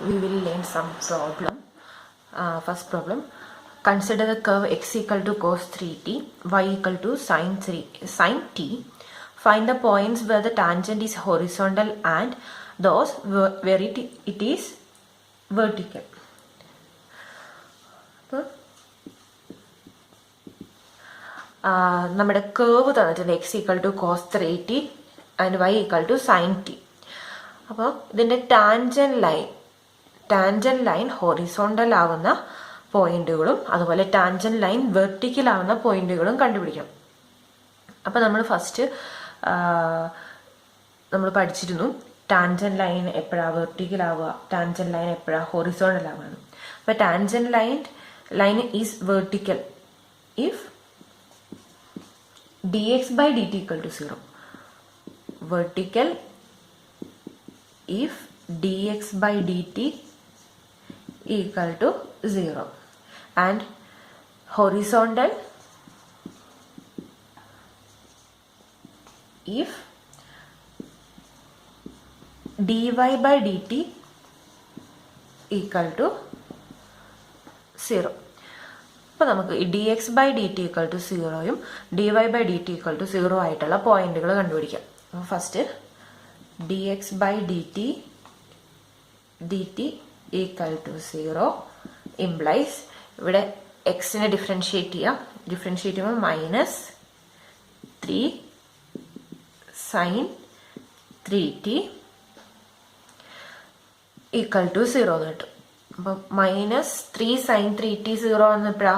we will learn some problem. First problem, consider the curve x equal to cos 3t, y equal to sin t. Find the points where the tangent is horizontal and those where it is vertical. നമ്മുടെ curve തന്നിട്ടുണ്ട് X equal to cos 3t and Y equal to sine T. അപ്പോൾ ഇതിൻ്റെ tangent line horizontal ആവുന്ന പോയിന്റുകളും അതുപോലെ tangent line vertical ആവുന്ന പോയിന്റുകളും കണ്ടുപിടിക്കണം. അപ്പോൾ നമ്മൾ ഫസ്റ്റ് നമ്മൾ പഠിച്ചിരുന്നു ടാൻജൻ ലൈൻ എപ്പോഴാണ് വെർട്ടിക്കൽ ആവുക, ടാൻജൻ ലൈൻ എപ്പോഴാണ് ഹൊറിസോണ്ടൽ ആവുക. അപ്പോൾ tangent line is vertical if dx by dt equal to 0. Vertical if dx by dt equal to 0. And horizontal if dy by dt equal to 0. അപ്പോൾ നമുക്ക് d X by D t equal to 0യും d y by D t equal to 0 ആയിട്ടുള്ള പോയിന്റുകൾ കണ്ടുപിടിക്കാം. First d X by D t equal to 0 implies ഇവിടെ എക്സിനെ differentiate ചെയ്യുമ്പോൾ -3 sin 3t equal to 0 എന്ന് കിട്ടും. അപ്പം -3 sin 3t 0 എന്നപ്പോഴാ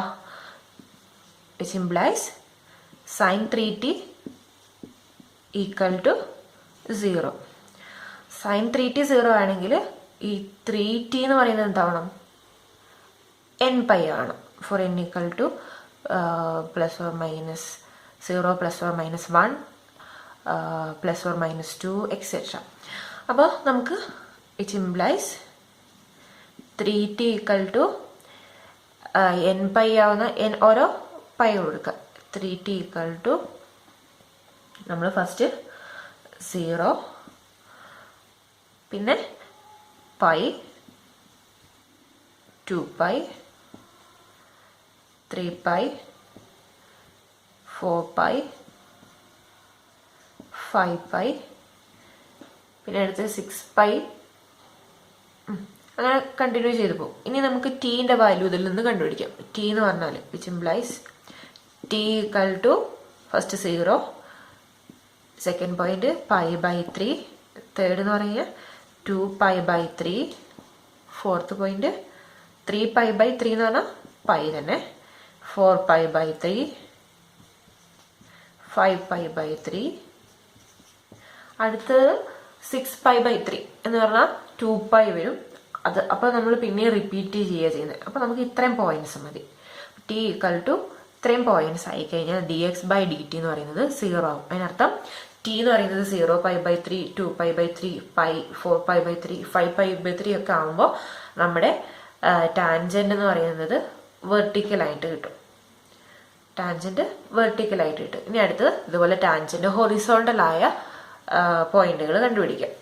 which implies sin 3t equal to 0. sin 3t 0 ആണെങ്കിൽ ഈ 3t എന്ന് പറയുന്നത് എന്താവണം, nπ ആണ്. For n equal to +or -0 +or -1 +or -2 etcetera. അപ്പോൾ നമുക്ക് which implies 3t equal to nπ ആവുന്ന ഓരോ പൈ കൊടുക്കുക. 3t ഈക്വൽ ടു നമ്മൾ ഫസ്റ്റ് 0 പിന്നെ പൈ 2π 3π 4π 5π പിന്നെ അടുത്ത് 6π അങ്ങനെ കണ്ടിന്യൂ ചെയ്തു പോകും. ഇനി നമുക്ക് ടീൻ്റെ വാല്യൂ ഇതിൽ നിന്ന് കണ്ടുപിടിക്കാം. ടി എന്ന് പറഞ്ഞാൽ which implies T equal to first 0, second point π/3, third എന്ന് പറഞ്ഞാൽ 2π/3, ഫോർത്ത് പോയിന്റ് 3π/3 എന്ന് പറഞ്ഞാൽ പൈ തന്നെ, 4π/3, 5π/3, അടുത്തത് 6π/3 എന്ന് പറഞ്ഞാൽ 2π വരും. അത് അപ്പോൾ നമ്മൾ പിന്നെ റിപ്പീറ്റ് ചെയ്യുക ചെയ്യുന്നത്. അപ്പോൾ നമുക്ക് ഇത്രയും പോയിന്റ്സ് മതി. ടി ഈക്വൽ ടു ഇത്രയും പോയിന്റ്സ് ആയി കഴിഞ്ഞാൽ D X by D T എന്ന് പറയുന്നത് 0 ആവും. അതിനർത്ഥം ടി എന്ന് പറയുന്നത് 0π/3, 2π/3, പൈ 4π/3, 5π/3 ഒക്കെ ആകുമ്പോൾ നമ്മുടെ ടാൻജന്റ് എന്ന് പറയുന്നത് വെർട്ടിക്കലായിട്ട് കിട്ടും. ഇനി അടുത്ത് ഇതുപോലെ ടാൻജന്റ് ഹൊറിസോണ്ടൽ ആയ പോയിന്റുകൾ കണ്ടുപിടിക്കാം.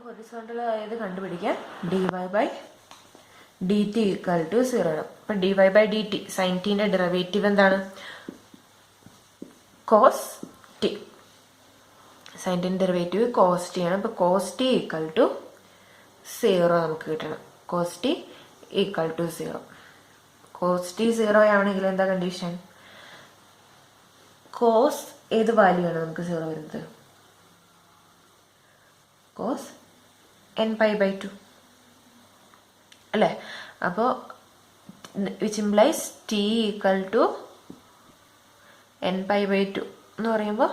ഹൊറിസോണ്ടൽ ആയത് കണ്ടുപിടിക്കാൻ d y by D t equal to 0 ആണ്. അപ്പം d y by D t sine ടീൻ്റെ ഡെറിവേറ്റീവ് എന്താണ്, കോസ് ടി. സൈൻ ടീൻ്റെ ഡെറിവേറ്റീവ് കോസ് ടി ആണ്. അപ്പോൾ കോസ് ടി ഈക്വൽ ടു 0 നമുക്ക് കിട്ടണം. Cos t equal to 0. Cos t 0 ആണെങ്കിൽ എന്താ കണ്ടീഷൻ, കോസ് ഏത് വാല്യൂ ആണ് നമുക്ക് 0 വരുന്നത്, കോസ് nπ/2 അല്ലേ. അപ്പോൾ which implies T equal to nπ/2 എന്ന് പറയുമ്പോൾ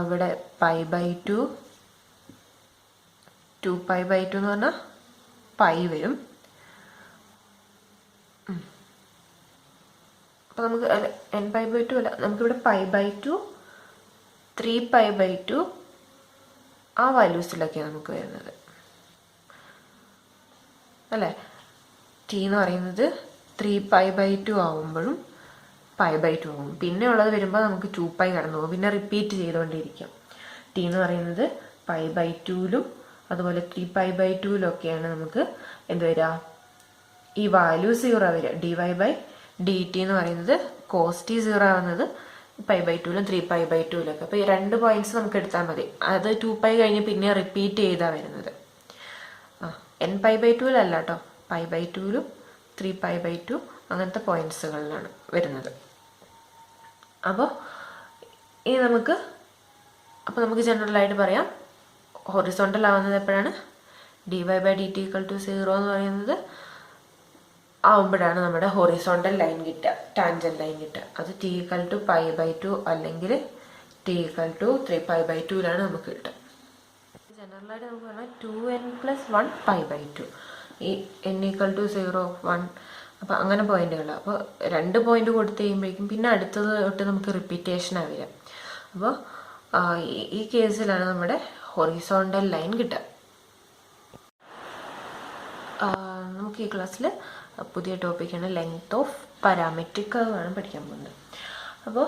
ഇവിടെ π/2 2π/2 എന്ന് പറഞ്ഞാൽ പൈ വരും. അപ്പോൾ നമുക്ക് nπ/2 അല്ല, നമുക്കിവിടെ π/2 3π/2 ആ വാല്യൂസിലൊക്കെയാണ് നമുക്ക് വരുന്നത് അല്ലേ. ടി എന്ന് പറയുന്നത് 3π/2 ആവുമ്പോഴും π/2 ആവും. പിന്നെ ഉള്ളത് വരുമ്പോൾ നമുക്ക് 2π കടന്നു പോകും. പിന്നെ റിപ്പീറ്റ് ചെയ്തുകൊണ്ടിരിക്കാം. ടി എന്ന് പറയുന്നത് π/2 അതുപോലെ 3π/2 ഒക്കെയാണ് നമുക്ക് എന്ത് വരിക, ഈ വാല്യൂ 0 വരിക. dy/dt എന്ന് പറയുന്നത് കോസ് ടി 0 ആവുന്നത് π/2 3π/2 അപ്പൊ ഈ 2 പോയിന്റ്സ് നമുക്ക് എടുത്താൽ മതി. അത് 2π കഴിഞ്ഞ് പിന്നെ റിപ്പീറ്റ് ചെയ്താ വരുന്നത്. nπ/2 അല്ല കേട്ടോ, π/2 3π/2 അങ്ങനത്തെ പോയിന്റ്സുകളിലാണ് വരുന്നത്. അപ്പോൾ ഇനി നമുക്ക് ജനറൽ ആയിട്ട് പറയാം, ഹൊറിസോണ്ടൽ ആവുന്നത് എപ്പോഴാണ്, dy/dt = 0 എന്ന് പറയുന്നത് ആവുമ്പോഴാണ് നമ്മുടെ ഹൊറിസോണ്ടൽ ലൈൻ കിട്ടുക, ടാൻജന്റ് ലൈൻ കിട്ടുക. അത് t = π/2 അല്ലെങ്കിൽ t = 3π/2 നമുക്ക് കിട്ടുക. ജനറലായിട്ട് നമുക്ക് പറഞ്ഞാൽ 2n+1 π/2, ഈ n = 0 1 അപ്പം അങ്ങനെ പോയിന്റുകൾ. അപ്പോൾ 2 പോയിന്റ് കൊടുത്തു കഴിയുമ്പോഴേക്കും പിന്നെ അടുത്തത് തൊട്ട് നമുക്ക് റിപ്പീറ്റേഷനാണ് വരിക. അപ്പോൾ ഈ കേസിലാണ് നമ്മുടെ ഹൊറിസോണ്ടൽ ലൈൻ കിട്ടുക. നമുക്ക് ഈ ക്ലാസ്സിൽ പുതിയ ടോപ്പിക്കാണ് ലെങ്ത് ഓഫ് പാരാമെട്രിക് കർവ് ആണ് പഠിക്കാൻ പോകുന്നത്. അപ്പോൾ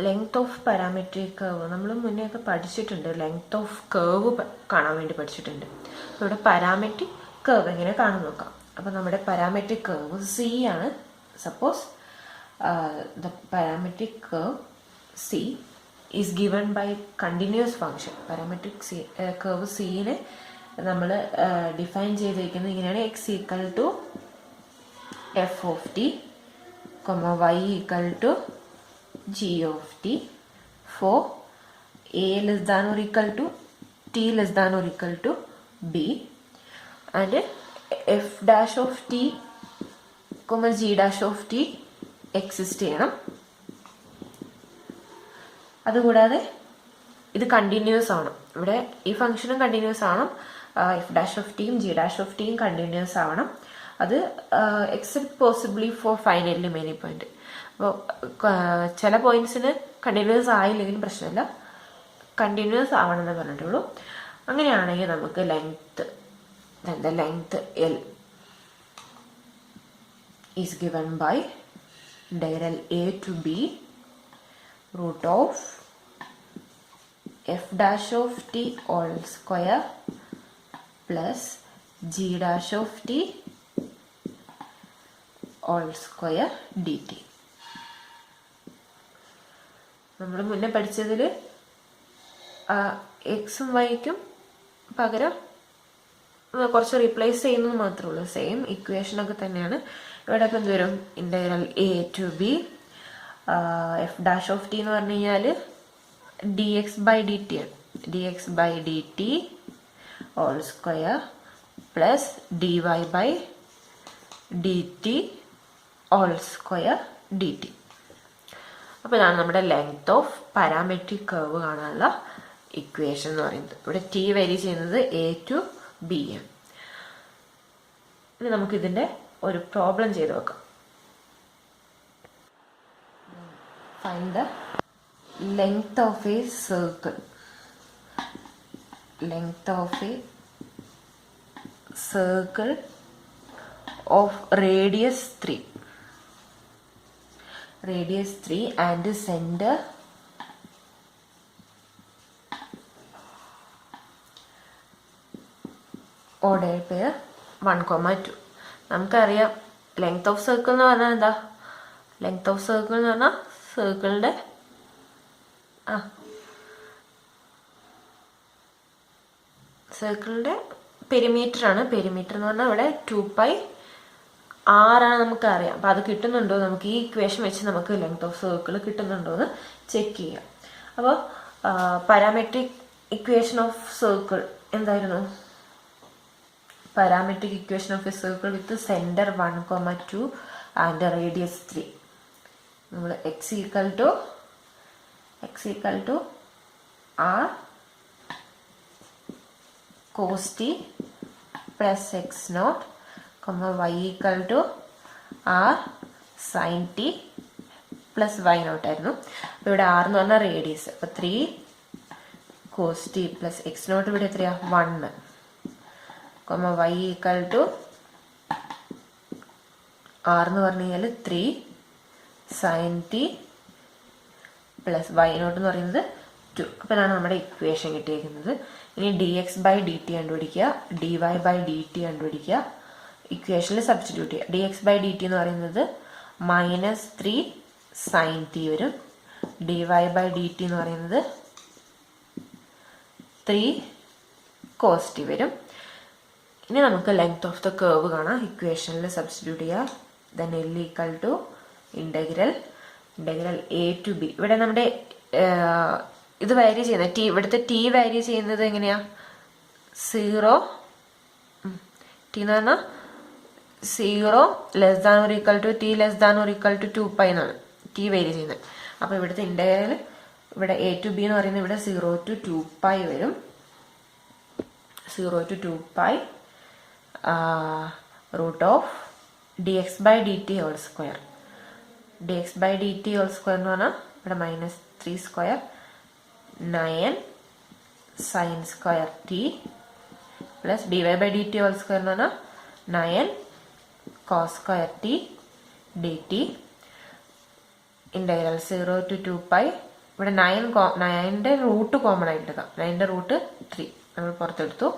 ലെങ്ത് ഓഫ് പാരാമെട്രിക് കർവ് നമ്മൾ മുന്നേ ഒക്കെ പഠിച്ചിട്ടുണ്ട്, ലെങ്ത് ഓഫ് കർവ് കാണാൻ വേണ്ടി പഠിച്ചിട്ടുണ്ട്. അപ്പോൾ ഇവിടെ പാരാമെട്രിക് കർവ് എങ്ങനെ കാണാൻ നോക്കാം. അപ്പോൾ നമ്മുടെ പാരാമെട്രിക് കർവ് സി ആണ്. Suppose the parametric curve C is given by continuous function. Parametric curve സിനെ നമ്മൾ ഡിഫൈൻ ചെയ്തിരിക്കുന്നത് ഇങ്ങനെയാണ്: x = f of t, y = g of t for a <= t <= b, and f dash of t, g dash of t exist ചെയ്യണം. അതുകൂടാതെ ഇത് continuous ആണ്. ഇവിടെ ഈ ഫംഗ്ഷനും കണ്ടിന്യൂസ് ആണ്. എഫ് ഡാഷ് ഓഫ് ടിയും ജി ഡാഷ് ഓഫ് ടിയും കണ്ടിന്യൂസ് ആവണം. അത് except possibly for finally many point. അപ്പോൾ ചില പോയിന്റ്സിന് കണ്ടിന്യൂസ് ആയില്ലെങ്കിലും പ്രശ്നമില്ല, കണ്ടിന്യൂസ് ആവണമെന്ന് പറഞ്ഞിട്ടുള്ളൂ. അങ്ങനെയാണെങ്കിൽ നമുക്ക് length L is given by integral a to b root of f dash of t all square plus g dash of t all square dt. നമ്മൾ മുന്നേ പഠിച്ചതിൽ എക്സും വൈക്കും പകരം കുറച്ച് റീപ്ലേസ് ചെയ്യുന്നത് മാത്രമേ ഉള്ളൂ. സെയിം ഇക്വേഷനൊക്കെ തന്നെയാണ്. ഇവിടെ ഇപ്പം എന്ത് വരും? Integral A to B F dash of T എന്ന് പറഞ്ഞു കഴിഞ്ഞാൽ dx/dt ആണ്. dx/dt all square plus dy/dt all square dt. അപ്പോൾ ഇതാണ് നമ്മുടെ ലെങ്ത് ഓഫ് പാരാമെട്രിക് കർവ് കാണാനുള്ള ഇക്വേഷൻ എന്ന് പറയുന്നത്. ഇവിടെ ടി വേരി ചെയ്യുന്നത് എ ടു ബി ആണ്. ഇനി നമുക്കിതിൻ്റെ ഒരു പ്രോബ്ലം ചെയ്ത് നോക്കാം. Find the length of a circle. Length of a circle of radius 3 and center order pair 1,2. നമുക്കറിയാം ലെങ്ത് ഓഫ് സർക്കിൾ എന്ന് പറഞ്ഞാൽ എന്താ? ലെങ്ത് ഓഫ് സർക്കിൾ എന്ന് പറഞ്ഞാൽ സർക്കിളിൻ്റെ പെരിമീറ്റർ ആണ്. പെരിമീറ്റർ എന്ന് പറഞ്ഞാൽ ഇവിടെ 2πr ആണ് നമുക്കറിയാം. അപ്പോൾ അത് കിട്ടുന്നുണ്ടോ നമുക്ക് ഈ ഇക്വേഷൻ വെച്ച് നമുക്ക് ലെങ്ത് ഓഫ് സർക്കിൾ കിട്ടുന്നുണ്ടോ എന്ന് ചെക്ക് ചെയ്യാം. അപ്പോൾ പാരാമെട്രിക് ഇക്വേഷൻ ഓഫ് സർക്കിൾ എന്തായിരുന്നു? Parametric equation of a circle with centre 1,2 and radius 3. നമ്മൾ x = r cos t plus x0, y = r sin t plus y0 ആയിരുന്നു. അപ്പോൾ ഇവിടെ r എന്ന് പറഞ്ഞാൽ റേഡിയസ്. അപ്പോൾ 3 cos t plus x0 ഇവിടെ എത്രയാണ്? 1, y = r എന്ന് പറഞ്ഞു കഴിഞ്ഞാൽ 3 sin t പ്ലസ് y0 എന്ന് പറയുന്നത് 2. അപ്പോൾ ഇതാണ് നമ്മുടെ ഇക്വേഷൻ കിട്ടിയിരിക്കുന്നത്. ഇനി dx/dt കണ്ടുപിടിക്കുക, dy/dt കണ്ടുപിടിക്കുക, ഇക്വേഷനിൽ സബ്സ്റ്റിറ്റ്യൂട്ട് ചെയ്യുക. dx/dt എന്ന് പറയുന്നത് -3 sin t വരും. dy/dt എന്ന് പറയുന്നത് 3 cos t വരും. ഇനി നമുക്ക് ലെങ്ത് ഓഫ് ദ കർവ് കാണാം. ഇക്വേഷനിൽ സബ്സ്റ്റിറ്റ്യൂട്ട് ചെയ്യുക. Then L = integral a to b. ഇവിടെ നമ്മുടെ ഇത് വാരി ചെയ്യുന്നത് ടി, ഇവിടുത്തെ ടി വാരി ചെയ്യുന്നത് എങ്ങനെയാ? 0 ടി എന്ന് പറഞ്ഞാൽ 0 < t < 2π എന്നാണ് ടി വാരി ചെയ്യുന്നത്. അപ്പോൾ ഇവിടുത്തെ ഇൻ്റഗ്രൽ ഇവിടെ a to b എന്ന് പറയുന്നത് ഇവിടെ 0 to 2π വരും. 0 to 2π √dx/dt whole square. dx/dt whole square എന്ന് പറഞ്ഞാൽ ഇവിടെ -3² 9 sin square t plus dy/dt whole square എന്ന് പറഞ്ഞാൽ 9 cos square t dt. Integral 0 to 2π. ഇവിടെ 9ന്റെ റൂട്ട് കോമൺ ആയിട്ട് എടുക്കാം. 9ന്റെ റൂട്ട് 3 നമ്മൾ പുറത്തെടുത്തു.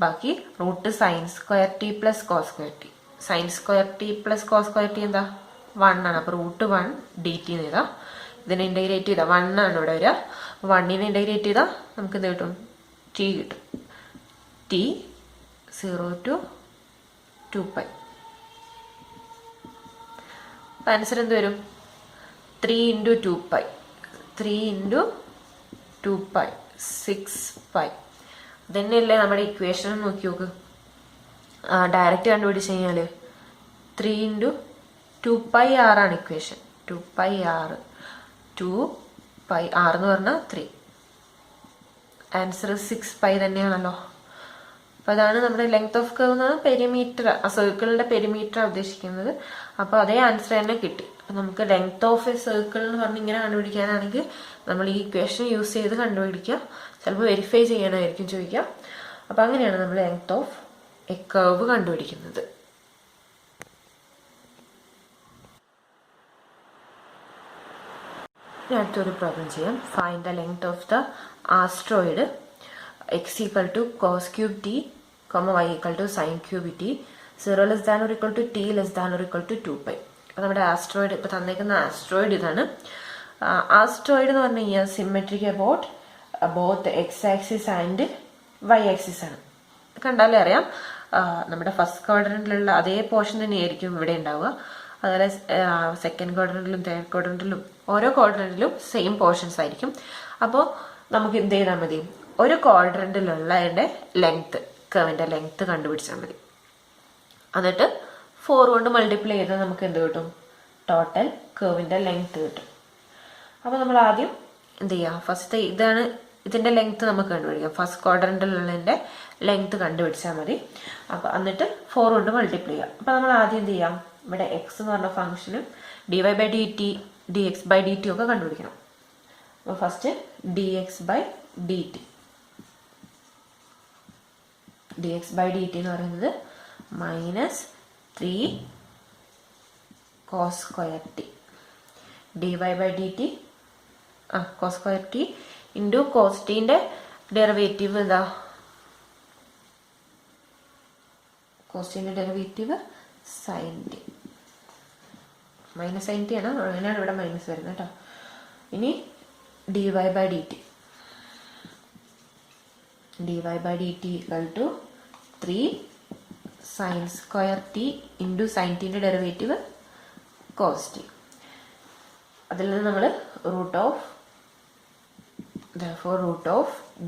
ബാക്കി root sin square t plus cos square t. sin square t plus cos square t എന്താ? 1 ആണ്. അപ്പോൾ √1 dt എന്ന് എഴുതാം. ഇതിനെ ഇൻ്റഗ്രേറ്റ് ചെയ്താൽ 1 ആണ് ഇവിടെ വരിക. 1നെ ഇൻ്റഗ്രേറ്റ് ചെയ്താൽ നമുക്ക് എന്ത് കിട്ടും? t കിട്ടും. t 0 to 2π. ആൻസർ എന്ത് വരും? 3 × 2π. 3 × 2π 6π. ഇതന്നെയല്ലേ നമ്മുടെ ഇക്വേഷൻ. നോക്കി നോക്ക്, ഡയറക്റ്റ് കണ്ടുപിടിച്ച് കഴിഞ്ഞാൽ 3 × 2πr ആണ് ഇക്വേഷൻ. 2πr 2πr എന്ന് പറഞ്ഞാൽ 3. ആൻസർ 6π തന്നെയാണല്ലോ. അപ്പോൾ അതാണ് നമ്മുടെ ലെങ്ത് ഓഫ് കർവ് എന്നാണ് പെരിമീറ്റർ, സർക്കിളിൻ്റെ പെരിമീറ്റർ ഉദ്ദേശിക്കുന്നത്. അപ്പോൾ അതേ ആൻസർ തന്നെ കിട്ടി. അപ്പോൾ നമുക്ക് ലെങ്ത് ഓഫ് എ സർക്കിൾ എന്ന് പറഞ്ഞ് ഇങ്ങനെ കണ്ടുപിടിക്കാനാണെങ്കിൽ നമ്മൾ ഈ ഇക്വേഷൻ യൂസ് ചെയ്ത് കണ്ടുപിടിക്കുക. ചിലപ്പോൾ വെരിഫൈ ചെയ്യാനായിരിക്കും ചോദിക്കുക. അപ്പോൾ അങ്ങനെയാണ് നമ്മൾ ലെങ്ത് ഓഫ് എ കർവ് കണ്ടുപിടിക്കുന്നത്. അടുത്തൊരു പ്രോബ്ലം ചെയ്യാം. Find the length of the asteroid x = cos³ t, y = sin³ t, 0 < t < 2π. അപ്പോൾ നമ്മുടെ ആസ്ട്രോയിഡ്, ഇപ്പോൾ തന്നേക്കുന്ന ആസ്ട്രോയിഡ് ഇതാണ്. ആസ്ട്രോയിഡ് എന്ന് പറഞ്ഞു കഴിഞ്ഞാൽ symmetric about both X axis and Y axis ആണ്. കണ്ടാലേ അറിയാം. നമ്മുടെ ഫസ്റ്റ് ക്വാഡ്രന്റിലുള്ള അതേ പോർഷൻ തന്നെയായിരിക്കും ഇവിടെ ഉണ്ടാവുക. അതുപോലെ സെക്കൻഡ് ക്വാഡ്രന്റിലും തേർഡ് ക്വാഡ്രന്റിലും ഓരോ ക്വാഡ്രന്റിലും സെയിം പോർഷൻസ് ആയിരിക്കും. അപ്പോൾ നമുക്ക് എന്ത് ചെയ്താൽ മതി? ഒരു ക്വാഡ്രന്റിലുള്ളതിൻ്റെ ലെങ്ത്ത്, കർവിൻ്റെ ലെങ്ത്ത് കണ്ടുപിടിച്ചാൽ മതി. എന്നിട്ട് 4 കൊണ്ട് മൾട്ടിപ്ലൈ ചെയ്താൽ നമുക്ക് എന്ത് കിട്ടും? ടോട്ടൽ കർവിൻ്റെ ലെങ്ത്ത് കിട്ടും. അപ്പോൾ നമ്മൾ ആദ്യം എന്ത് ചെയ്യുക? ഫസ്റ്റ് ഇതാണ്, ഇതിൻ്റെ ലെങ്ത്ത് നമുക്ക് കണ്ടുപിടിക്കാം. ഫസ്റ്റ് ക്വാഡ്രന്റിലുള്ളതിൻ്റെ ലെങ്ത്ത് കണ്ടുപിടിച്ചാൽ മതി. അപ്പോൾ എന്നിട്ട് 4 കൊണ്ട് മൾട്ടിപ്ലൈ ചെയ്യാം. അപ്പോൾ നമ്മൾ ആദ്യം എന്ത് ചെയ്യാം? ഇവിടെ എക്സ് എന്ന് പറഞ്ഞ ഫംഗ്ഷനും dy/dt dx/dt ഒക്കെ കണ്ടുപിടിക്കണം. അപ്പോൾ ഫസ്റ്റ് dx/dt എന്ന് പറയുന്നത് -3 cos square t. dy/dt cos square t into cos tൻ്റെ ഡെറിവേറ്റീവ് എന്താ? cos tൻ്റെ derivative sin t. -sin t ആണ്, അങ്ങനെയാണ് ഇവിടെ മൈനസ് വരുന്നത് കേട്ടോ. ഇനി dy/dt = 3 sin square t into sin tൻ്റെ ഡെറിവേറ്റീവ് cos t. അതിൽ നിന്ന് നമ്മൾ √=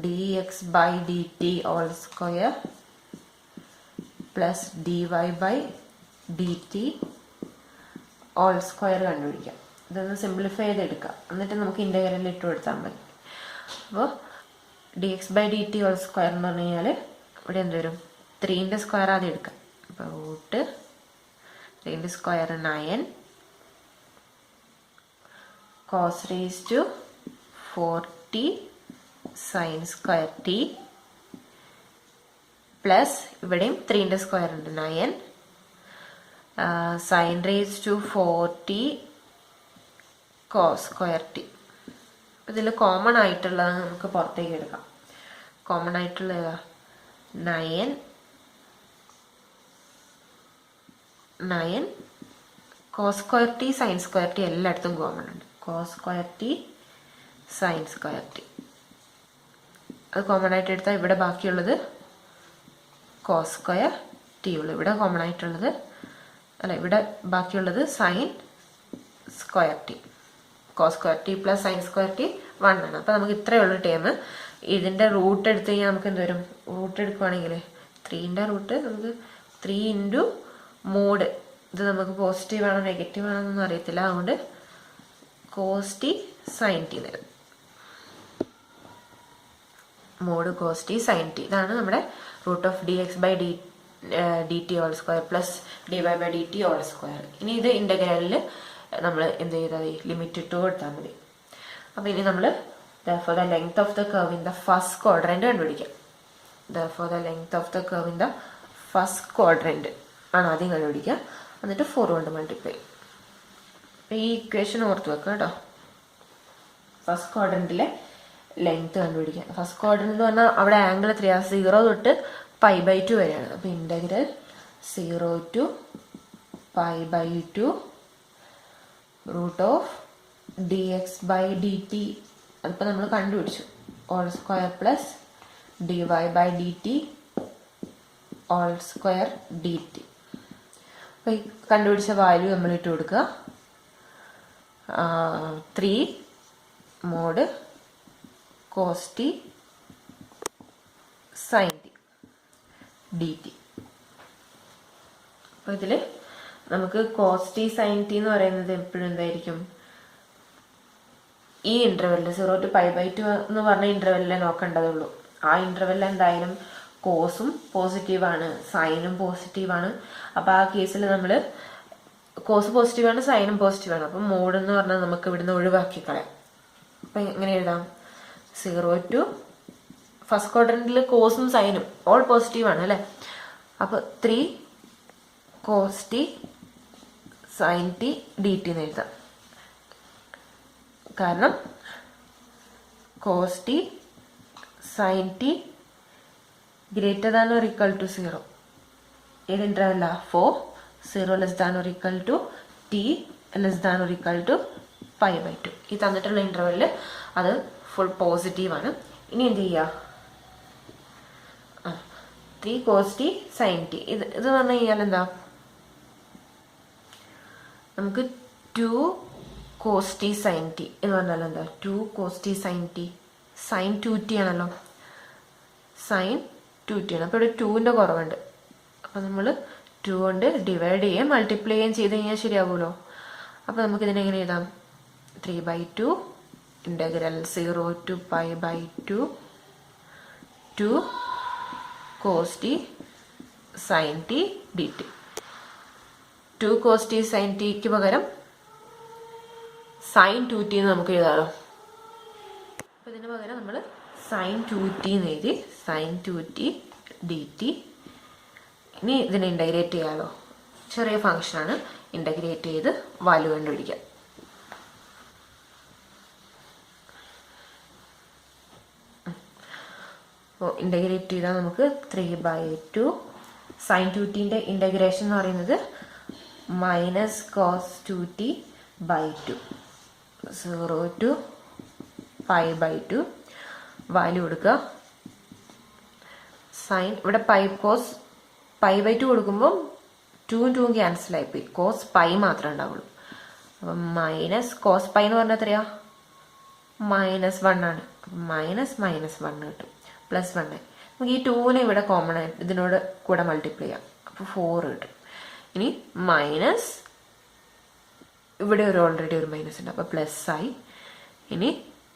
dx/dt all square plus dy/dt all square കണ്ടുപിടിക്കാം. ഇതൊന്ന് സിംപ്ലിഫൈ ചെയ്തെടുക്കാം. എന്നിട്ട് നമുക്ക് ഇൻ്റഗ്രൽ ഇട്ട് കൊടുത്താൽ മതി. അപ്പോൾ dx/dt all square എന്ന് പറഞ്ഞു കഴിഞ്ഞാൽ ഇവിടെ എന്ത് വരും? 3ൻ്റെ സ്ക്വയർ ആദ്യം എടുക്കാം. അപ്പോൾ √3ൻ്റെ square 9 cos raised to 4t sin square t plus ഇവിടെയും 3ൻ്റെ സ്ക്വയർ ഉണ്ട് 9 sin raised to 4t cos square t. ഇതിൽ കോമൺ ആയിട്ടുള്ളത് നമുക്ക് പുറത്തേക്ക് എടുക്കാം. കോമൺ ആയിട്ടുള്ള ഏതാ? 9 cos square t sin square t എല്ലായിടത്തും കോമൺ ഉണ്ട്. cos square t sin square t അത് കോമൺ ആയിട്ട് എടുത്താൽ ഇവിടെ ബാക്കിയുള്ളത് cos square t ഉള്ളു. ഇവിടെ കോമൺ ആയിട്ടുള്ളത് അല്ല, ഇവിടെ ബാക്കിയുള്ളത് sin square t. cos square t plus sin square t 1 ആണ്. അപ്പോൾ നമുക്ക് ഇത്രയേ ഉള്ളൂ ടേം. ഇതിൻ്റെ റൂട്ട് എടുത്തു കഴിഞ്ഞാൽ നമുക്ക് എന്ത് വരും? റൂട്ട് എടുക്കുവാണെങ്കിൽ 3ൻ്റെ റൂട്ട് നമുക്ക് 3 ഇൻറ്റു മോഡ്, ഇത് നമുക്ക് പോസിറ്റീവ് ആണോ നെഗറ്റീവ് ആണോ എന്നൊന്നും അറിയത്തില്ല, അതുകൊണ്ട് cos t sin t തരും. Mod cos t sin t ഇതാണ് നമ്മുടെ root of dx by dt whole square plus dy by dt whole square. ഇനി ഇത് ഇൻ്റഗ്രലിൽ നമ്മൾ എന്ത് ചെയ്താൽ മതി? ലിമിറ്റ് ഇട്ട് കൊടുത്താൽ മതി. അപ്പോൾ ഇനി നമ്മൾ therefore the length of the curve in the first quadrant കണ്ടുപിടിക്കാം. therefore the length of the curve in the first quadrant ആണ് ആദ്യം കണ്ടുപിടിക്കുക. എന്നിട്ട് 4 കൊണ്ട് മൾട്ടിപ്ലൈ. ഈ ഇക്വേഷൻ ഓർത്ത് വെക്കുക കേട്ടോ. ഫസ്റ്റ് ക്വാഡ്രൻറ്റിലെ ലെങ്ത് കണ്ടുപിടിക്കുക. ഫസ്റ്റ് ക്വാഡ്രൻറ്റ് എന്ന് പറഞ്ഞാൽ അവിടെ ആംഗിൾ 0 തൊട്ട് π/2 വരെയാണ്. അപ്പോൾ integral 0 to π/2 root of dx by dt അതിപ്പോൾ നമ്മൾ കണ്ടുപിടിച്ചു. All square plus dy by dt all square dt. അപ്പോൾ ഈ കണ്ടുപിടിച്ച വാല്യൂ നമ്മൾ ഇട്ട് കൊടുക്കുക. 3 mod cos t sin t dt. അപ്പോൾ ഇതിൽ നമുക്ക് cos t sin t എന്ന് പറയുന്നത് എപ്പോഴും എന്തായിരിക്കും? ഈ ഇൻ്റർവെല്ലിൽ 0 to π/2 എന്ന് പറഞ്ഞ ഇൻ്റർവെല്ലിലെ നോക്കേണ്ടതുള്ളൂ. ആ ഇൻ്റർവെല്ലിൽ എന്തായാലും കോസും പോസിറ്റീവാണ്, സൈനും പോസിറ്റീവാണ്. അപ്പോൾ ആ കേസിൽ നമ്മൾ കോസ് പോസിറ്റീവാണ്, സൈനും പോസിറ്റീവാണ്. അപ്പം മോഡ് എന്ന് പറഞ്ഞാൽ നമുക്ക് ഇവിടുന്ന് ഒഴിവാക്കി കളയാം. അപ്പം എങ്ങനെ എഴുതാം? 0 to ഫസ്റ്റ് ക്വാഡ്രൻറ്റിൽ കോസും സൈനും ഓൾ പോസിറ്റീവാണ് അല്ലേ? അപ്പോൾ 3 cos t sin t dt എന്ന് എഴുതാം. കാരണം cos t sin t greater than or equal to 0. ഏത് ഇൻ്റർവെല്ല? 4 0 less than or equal to t less than or equal to π/2. ഈ തന്നിട്ടുള്ള ഇൻ്റർവെല്ലിൽ അത് ഫുൾ പോസിറ്റീവാണ്. ഇനി എന്ത് ചെയ്യുക? 3 cos t sin t ഇത് പറഞ്ഞു കഴിഞ്ഞാൽ എന്താ? നമുക്ക് 2 cos t sin t എന്ന് പറഞ്ഞാൽ എന്താ? 2 cos t sin t sin 2t ആണല്ലോ. sin 2t ആണ്. അപ്പോൾ ഇവിടെ 2ൻ്റെ കുറവുണ്ട്. അപ്പോൾ നമ്മൾ 2 കൊണ്ട് ഡിവൈഡ് ചെയ്യുകയും മൾട്ടിപ്ലൈ ചെയ്യുകയും ചെയ്ത് കഴിഞ്ഞാൽ ശരിയാവുമല്ലോ. അപ്പോൾ നമുക്കിതിനെ എങ്ങനെ എഴുതാം? 3/2 integral 0 to π/2 2 cos t sin t dt. 2 cos t sin tക്ക് പകരം sin 2t എന്ന് നമുക്ക് എഴുതാമല്ലോ. അപ്പോൾ ഇതിന് പകരം നമ്മൾ sin 2t എന്ന് എഴുതി. sin 2t dt. ഇനി ഇതിനെ ഇൻ്റഗ്രേറ്റ് ചെയ്യാമല്ലോ. ചെറിയ ഫംഗ്ഷനാണ്. ഇൻ്റഗ്രേറ്റ് ചെയ്ത് വാല്യൂ കണ്ടുപിടിക്കാം. അപ്പോൾ ഇൻ്റഗ്രേറ്റ് ചെയ്താൽ നമുക്ക് 3/2 sin 2tൻ്റെ ഇൻ്റഗ്രേഷൻ എന്ന് പറയുന്നത് -cos 2t/2 0 to π/2 വാല്യൂ കൊടുക്കുക. സൈൻ ഇവിടെ cos π/2 കൊടുക്കുമ്പോൾ 2 ഉം 2 ഉം ക്യാൻസൽ ആയിപ്പോയി. cos π മാത്രമേ ഉണ്ടാവുള്ളൂ. അപ്പം cos π എന്ന് പറഞ്ഞാൽ എത്രയാ? -1 ആണ്. -1 കിട്ടും. +1 നമുക്ക് ഈ 2നെ ഇവിടെ കോമൺ ആയിട്ട് ഇതിനോട് കൂടെ മൾട്ടിപ്ലൈ ചെയ്യാം. അപ്പോൾ 4 കിട്ടും. ഇനി മൈനസ് ഇവിടെ ഓൾറെഡി ഒരു മൈനസ് ഉണ്ട്. അപ്പോൾ പ്ലസ് ആയി. ഇനി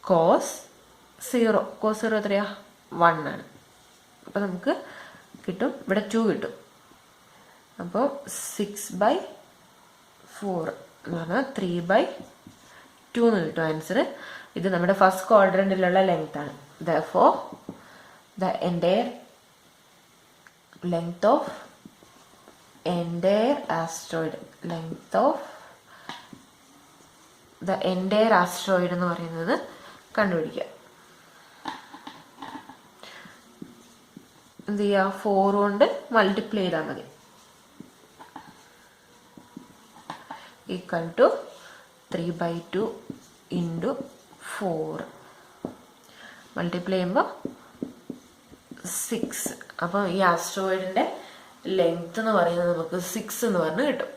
cos 0 എത്രയാ? 1 ആണ്. അപ്പോൾ നമുക്ക് കിട്ടും ഇവിടെ 2 കിട്ടും. അപ്പോൾ 6/4 എന്ന് പറഞ്ഞാൽ 3/2 എന്ന് കിട്ടും ആൻസർ. ഇത് നമ്മുടെ ഫസ്റ്റ് ക്വാഡ്രന്റിലുള്ള ലെങ്ത് ആണ്. therefore the entire length of the entire asteroid എന്ന് പറയുന്നത് കണ്ടുപിടിക്കുക. എന്ത് ചെയ്യുക, 4 കൊണ്ട് മൾട്ടിപ്ലൈ ചെയ്താൽ മതി. ഈക്വൽ ടു 3/2 ഇൻറ്റു 4 മൾട്ടിപ്ലൈ ചെയ്യുമ്പോൾ 6. അപ്പോൾ ഈ ആസ്ട്രോയിഡിൻ്റെ ലെങ്ത് എന്ന് പറയുന്നത് നമുക്ക് 6 എന്ന് പറഞ്ഞ് കിട്ടും.